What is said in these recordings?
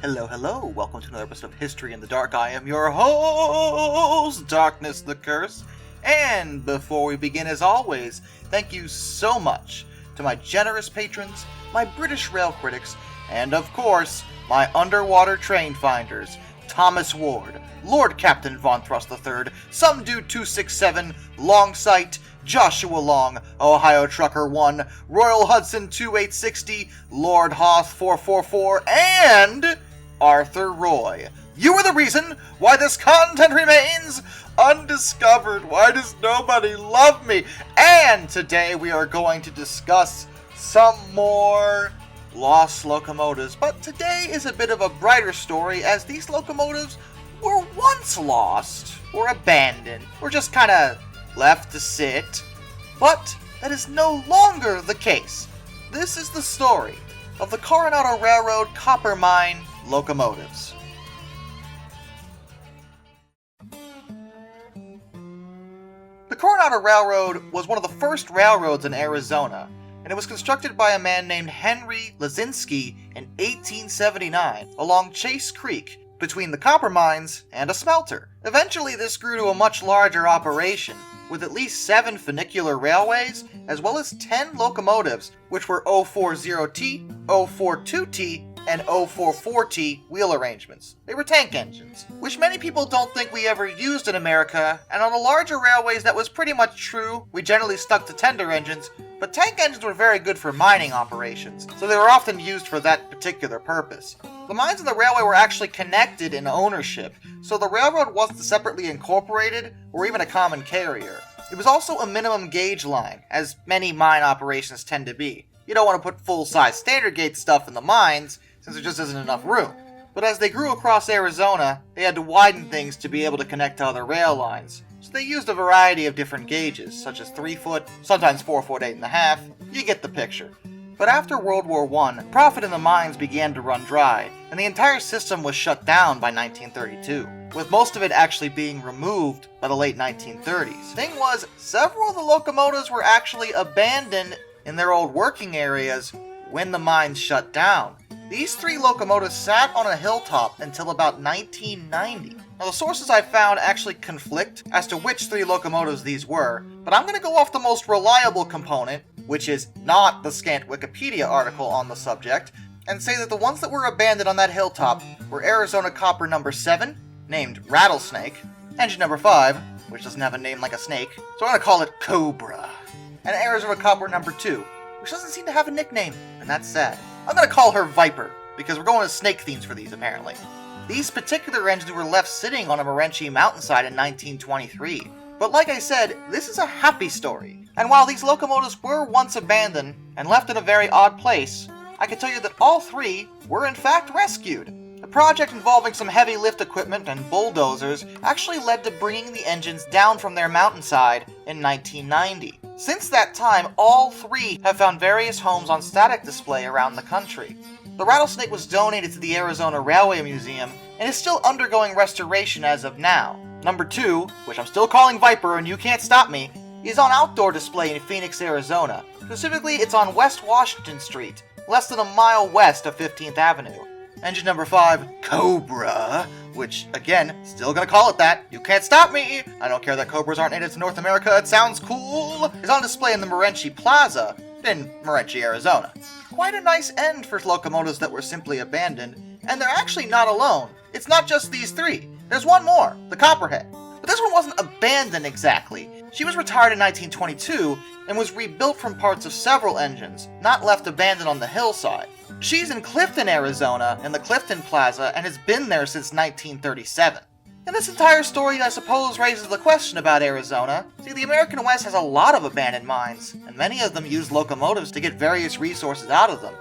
Hello, hello, welcome to another episode of History in the Dark. I am your host, Darkness the Curse. And before we begin, as always, thank you so much to my generous patrons, my British rail critics, and of course, my underwater train finders, Thomas Ward, Lord Captain Von Thrust III, Some Dude 267, Longsight, Joshua Long, Ohio Trucker 1, Royal Hudson 2860, Lord Hoth 444, and Arthur Roy. You are the reason why this content remains undiscovered. Why does nobody love me? And today we are going to discuss some more lost locomotives. But today is a bit of a brighter story, as these locomotives were once lost, or abandoned, or just kind of left to sit. But that is no longer the case. This is the story of the Coronado Railroad copper mine locomotives. The Coronado Railroad was one of the first railroads in Arizona, and it was constructed by a man named Henry Lazinski in 1879 along Chase Creek between the copper mines and a smelter. Eventually this grew to a much larger operation, with at least 7 funicular railways, as well as 10 locomotives, which were 040T, 042T, and 044T wheel arrangements. They were tank engines, which many people don't think we ever used in America, and on the larger railways that was pretty much true. We generally stuck to tender engines, but tank engines were very good for mining operations, so they were often used for that particular purpose. The mines and the railway were actually connected in ownership, so the railroad wasn't separately incorporated or even a common carrier. It was also a minimum gauge line, as many mine operations tend to be. You don't want to put full-size standard gauge stuff in the mines, since there just isn't enough room. But as they grew across Arizona, they had to widen things to be able to connect to other rail lines. So they used a variety of different gauges, such as 3-foot, sometimes 4-foot 8.5. You get the picture. But after World War I, profit in the mines began to run dry, and the entire system was shut down by 1932, with most of it actually being removed by the late 1930s. Thing was, several of the locomotives were actually abandoned in their old working areas when the mines shut down. These 3 locomotives sat on a hilltop until about 1990. Now, the sources I found actually conflict as to which 3 locomotives these were, but I'm going to go off the most reliable component, which is not the scant Wikipedia article on the subject, and say that the ones that were abandoned on that hilltop were Arizona Copper number 7, named Rattlesnake, engine number 5, which doesn't have a name like a snake, so I'm going to call it Cobra, and Arizona Copper number 2, which doesn't seem to have a nickname, and that's sad. I'm going to call her Viper, because we're going to snake themes for these apparently. These particular engines were left sitting on a Morenci mountainside in 1923. But like I said, this is a happy story. And while these locomotives were once abandoned and left in a very odd place, I can tell you that all 3 were in fact rescued. A project involving some heavy lift equipment and bulldozers actually led to bringing the engines down from their mountainside in 1990. Since that time, all 3 have found various homes on static display around the country. The Rattlesnake was donated to the Arizona Railway Museum and is still undergoing restoration as of now. Number 2, which I'm still calling Viper and you can't stop me, is on outdoor display in Phoenix, Arizona. Specifically, it's on West Washington Street, less than a mile west of 15th Avenue. Engine number 5, Cobra, which, again, still gonna call it that. You can't stop me! I don't care that Cobras aren't native to North America, it sounds cool! Is on display in the Morenci Plaza in Morenci, Arizona. Quite a nice end for locomotives that were simply abandoned, and they're actually not alone. It's not just these 3. There's one more, the Copperhead. But this one wasn't abandoned exactly. She was retired in 1922 and was rebuilt from parts of several engines, not left abandoned on the hillside. She's in Clifton, Arizona, in the Clifton Plaza, and has been there since 1937. And this entire story, I suppose, raises the question about Arizona. See, the American West has a lot of abandoned mines, and many of them use locomotives to get various resources out of them.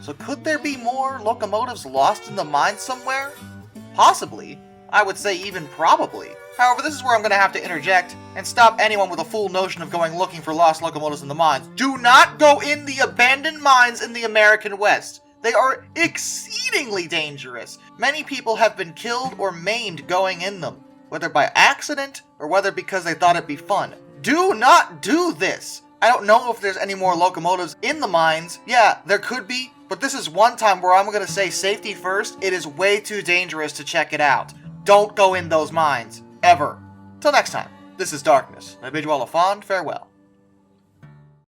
So could there be more locomotives lost in the mines somewhere? Possibly. I would say even probably. However, this is where I'm going to have to interject and stop anyone with a fool notion of going looking for lost locomotives in the mines. Do not go in the abandoned mines in the American West. They are exceedingly dangerous. Many people have been killed or maimed going in them, whether by accident or whether because they thought it'd be fun. Do not do this. I don't know if there's any more locomotives in the mines. Yeah, there could be, But this is one time where I'm going to say safety first. It is way too dangerous to check it out. Don't go in those mines. Ever. Till next time, this is Darkness. I bid you all a fond farewell.